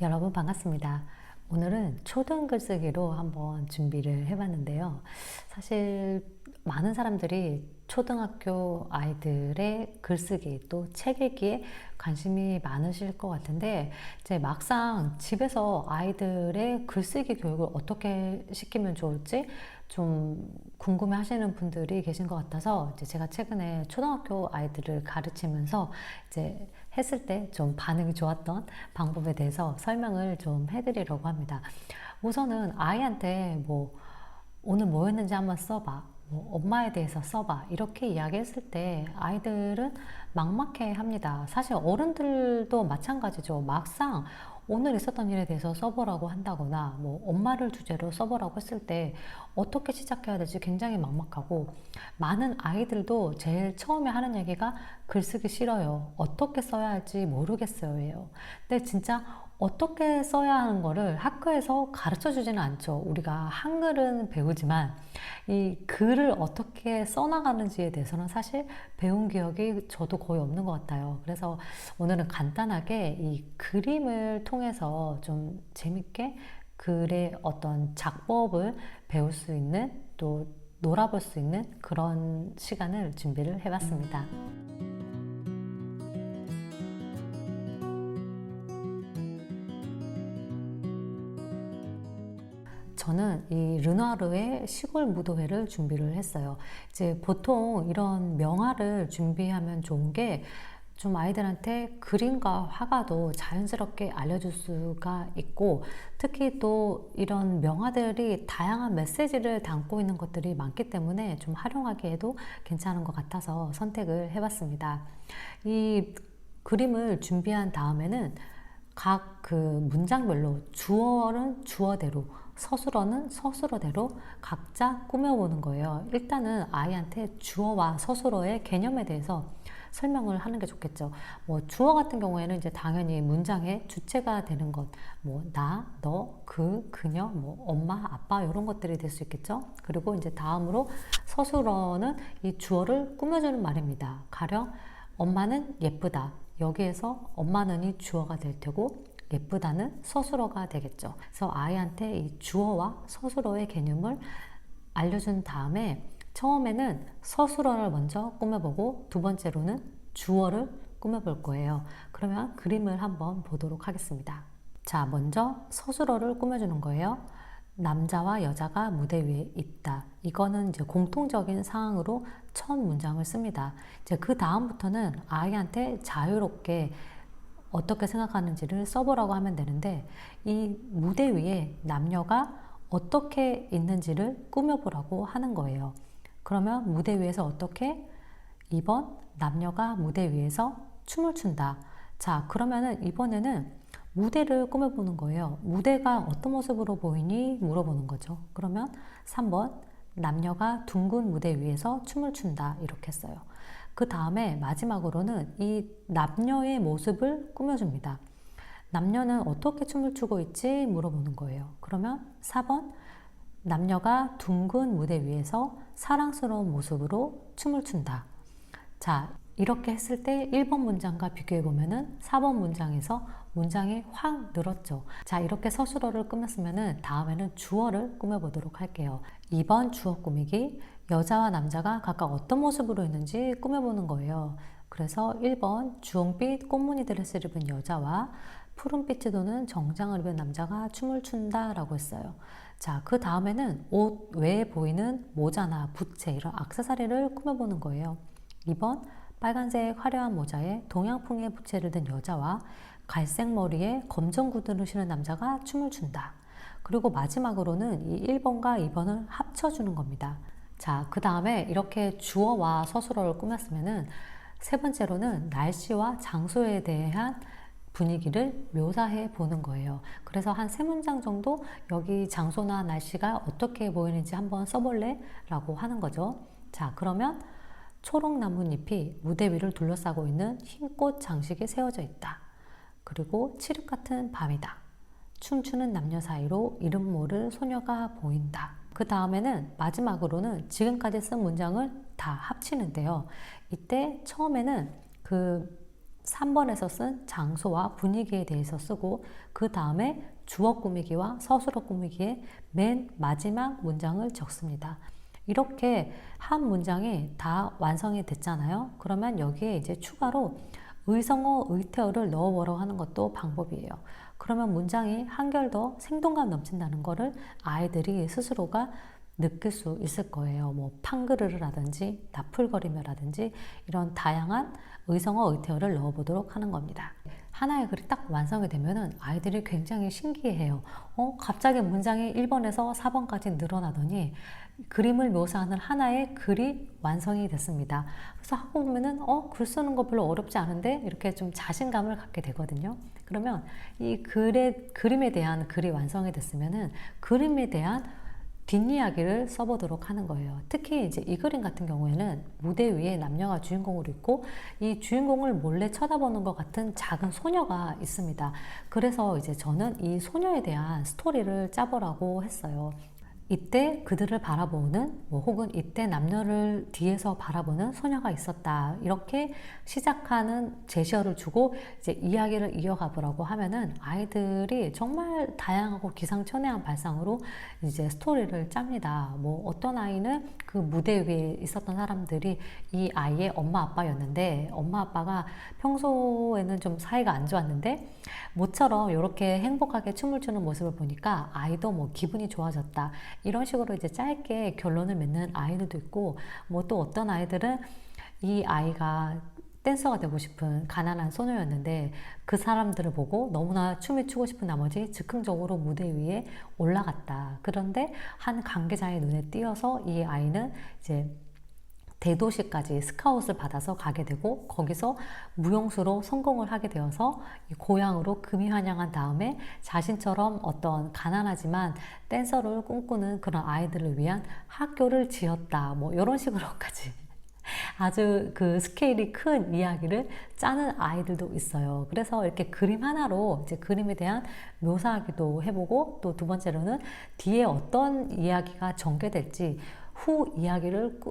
여러분 반갑습니다. 오늘은 초등 글쓰기로 한번 준비를 해봤는데요. 사실 많은 사람들이 초등학교 아이들의 글쓰기 또 책 읽기에 관심이 많으실 것 같은데 이제 막상 집에서 아이들의 글쓰기 교육을 어떻게 시키면 좋을지 좀 궁금해 하시는 분들이 계신 것 같아서 이제 제가 최근에 초등학교 아이들을 가르치면서 이제 했을 때 좀 반응이 좋았던 방법에 대해서 설명을 좀 해드리려고 합니다. 우선은 아이한테 뭐 오늘 뭐 했는지 한번 써봐, 뭐 엄마에 대해서 써봐 이렇게 이야기했을 때 아이들은 막막해 합니다. 사실 어른들도 마찬가지죠. 막상 오늘 있었던 일에 대해서 써보라고 한다거나 뭐 엄마를 주제로 써보라고 했을 때 어떻게 시작해야 될지 굉장히 막막하고, 많은 아이들도 제일 처음에 하는 얘기가 글쓰기 싫어요, 어떻게 써야 할지 모르겠어요. 근데 진짜 어떻게 써야 하는 거를 학교에서 가르쳐 주지는 않죠. 우리가 한글은 배우지만 이 글을 어떻게 써나가는지에 대해서는 사실 배운 기억이 저도 거의 없는 것 같아요. 그래서 오늘은 간단하게 이 그림을 통해서 좀 재밌게 글의 어떤 작법을 배울 수 있는, 또 놀아볼 수 있는 그런 시간을 준비를 해봤습니다. 저는 이 르누아르의 시골 무도회를 준비를 했어요. 이제 보통 이런 명화를 준비하면 좋은 게 좀 아이들한테 그림과 화가도 자연스럽게 알려줄 수가 있고, 특히 또 이런 명화들이 다양한 메시지를 담고 있는 것들이 많기 때문에 좀 활용하기에도 괜찮은 것 같아서 선택을 해봤습니다. 이 그림을 준비한 다음에는 각 그 문장별로 주어는 주어대로, 서술어는 서술어대로 각자 꾸며보는 거예요. 일단은 아이한테 주어와 서술어의 개념에 대해서 설명을 하는 게 좋겠죠. 뭐 주어 같은 경우에는 이제 당연히 문장의 주체가 되는 것, 뭐 나, 너, 그, 그녀, 뭐 엄마, 아빠 이런 것들이 될 수 있겠죠. 그리고 이제 다음으로 서술어는 이 주어를 꾸며주는 말입니다. 가령 엄마는 예쁘다. 여기에서 엄마는 이 주어가 될 테고 예쁘다는 서술어가 되겠죠. 그래서 아이한테 이 주어와 서술어의 개념을 알려준 다음에 처음에는 서술어를 먼저 꾸며보고 두 번째로는 주어를 꾸며볼 거예요. 그러면 그림을 한번 보도록 하겠습니다. 자, 먼저 서술어를 꾸며주는 거예요. 남자와 여자가 무대 위에 있다. 이거는 이제 공통적인 상황으로 첫 문장을 씁니다. 이제 그 다음부터는 아이한테 자유롭게 어떻게 생각하는지를 써보라고 하면 되는데, 이 무대 위에 남녀가 어떻게 있는지를 꾸며보라고 하는 거예요. 그러면 무대 위에서 어떻게? 2번, 남녀가 무대 위에서 춤을 춘다. 자, 그러면은 이번에는 무대를 꾸며보는 거예요. 무대가 어떤 모습으로 보이니? 물어보는 거죠. 그러면 3번, 남녀가 둥근 무대 위에서 춤을 춘다. 이렇게 했어요. 그 다음에 마지막으로는 이 남녀의 모습을 꾸며줍니다. 남녀는 어떻게 춤을 추고 있지? 물어보는 거예요. 그러면 4번, 남녀가 둥근 무대 위에서 사랑스러운 모습으로 춤을 춘다. 자, 이렇게 했을 때 1번 문장과 비교해 보면은 4번 문장에서 문장이 확 늘었죠. 자, 이렇게 서술어를 꾸몄으면은 다음에는 주어를 꾸며보도록 할게요. 2번 주어 꾸미기, 여자와 남자가 각각 어떤 모습으로 있는지 꾸며보는 거예요. 그래서 1번 주홍빛 꽃무늬 드레스를 입은 여자와 푸른빛이 도는 정장을 입은 남자가 춤을 춘다 라고 했어요. 자, 그 다음에는 옷 외에 보이는 모자나 부채, 이런 액세서리를 꾸며보는 거예요. 2번 빨간색 화려한 모자에 동양풍의 부채를 든 여자와 갈색 머리에 검정 구두를 신은 남자가 춤을 춘다. 그리고 마지막으로는 이 1번과 2번을 합쳐주는 겁니다. 자, 그 다음에 이렇게 주어와 서술어를 꾸몄으면은 세 번째로는 날씨와 장소에 대한 분위기를 묘사해 보는 거예요. 그래서 한 세 문장 정도 여기 장소나 날씨가 어떻게 보이는지 한번 써볼래? 라고 하는 거죠. 자, 그러면 초록 나뭇잎이 무대 위를 둘러싸고 있는 흰 꽃 장식이 세워져 있다. 그리고 칠흑 같은 밤이다. 춤추는 남녀 사이로 이름 모를 소녀가 보인다. 그 다음에는 마지막으로는 지금까지 쓴 문장을 다 합치는데요. 이때 처음에는 그 3번에서 쓴 장소와 분위기에 대해서 쓰고, 그 다음에 주어 꾸미기와 서술어 꾸미기의 맨 마지막 문장을 적습니다. 이렇게 한 문장이 다 완성이 됐잖아요. 그러면 여기에 이제 추가로 의성어, 의태어를 넣어보라고 하는 것도 방법이에요. 그러면 문장이 한결 더 생동감 넘친다는 거를 아이들이 스스로가 느낄 수 있을 거예요. 뭐 팡그르르라든지 나풀거리며라든지 이런 다양한 의성어, 의태어를 넣어보도록 하는 겁니다. 하나의 글이 딱 완성이 되면은 아이들이 굉장히 신기해해요. 갑자기 문장이 1번에서 4번까지 늘어나더니 그림을 묘사하는 하나의 글이 완성이 됐습니다. 그래서 하고 보면은 글 쓰는 거 별로 어렵지 않은데 이렇게 좀 자신감을 갖게 되거든요. 그러면 이 그림에 대한 글이 완성이 됐으면은 그림에 대한 뒷이야기를 써보도록 하는 거예요. 특히 이제 이 그림 같은 경우에는 무대 위에 남녀가 주인공으로 있고 이 주인공을 몰래 쳐다보는 것 같은 작은 소녀가 있습니다. 그래서 이제 저는 이 소녀에 대한 스토리를 짜보라고 했어요. 이때 그들을 바라보는 혹은 이때 남녀를 뒤에서 바라보는 소녀가 있었다. 이렇게 시작하는 제시어를 주고 이제 이야기를 이어가 보라고 하면은 아이들이 정말 다양하고 기상천외한 발상으로 이제 스토리를 짭니다. 뭐 어떤 아이는 그 무대 위에 있었던 사람들이 이 아이의 엄마 아빠였는데 엄마 아빠가 평소에는 좀 사이가 안 좋았는데 모처럼 이렇게 행복하게 춤을 추는 모습을 보니까 아이도 뭐 기분이 좋아졌다. 이런 식으로 이제 짧게 결론을 맺는 아이들도 있고, 뭐 또 어떤 아이들은 이 아이가 댄서가 되고 싶은 가난한 소녀였는데 그 사람들을 보고 너무나 춤을 추고 싶은 나머지 즉흥적으로 무대 위에 올라갔다. 그런데 한 관계자의 눈에 띄어서 이 아이는 이제 대도시까지 스카웃을 받아서 가게 되고 거기서 무용수로 성공을 하게 되어서 고향으로 금이 환영한 다음에 자신처럼 어떤 가난하지만 댄서를 꿈꾸는 그런 아이들을 위한 학교를 지었다. 뭐 이런 식으로까지 아주 그 스케일이 큰 이야기를 짜는 아이들도 있어요. 그래서 이렇게 그림 하나로 이제 그림에 대한 묘사하기도 해보고 또 두 번째로는 뒤에 어떤 이야기가 전개될지 후 이야기를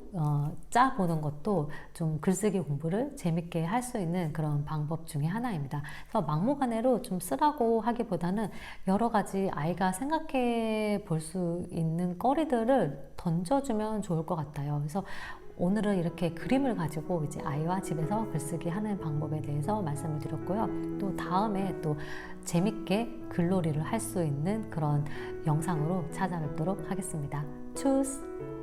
짜보는 것도 좀 글쓰기 공부를 재밌게 할 수 있는 그런 방법 중에 하나입니다. 그래서 막무가내로 좀 쓰라고 하기보다는 여러 가지 아이가 생각해 볼 수 있는 거리들을 던져주면 좋을 것 같아요. 그래서 오늘은 이렇게 그림을 가지고 이제 아이와 집에서 글쓰기 하는 방법에 대해서 말씀을 드렸고요. 또 다음에 또 재밌게 글놀이를 할 수 있는 그런 영상으로 찾아뵙도록 하겠습니다. 추스!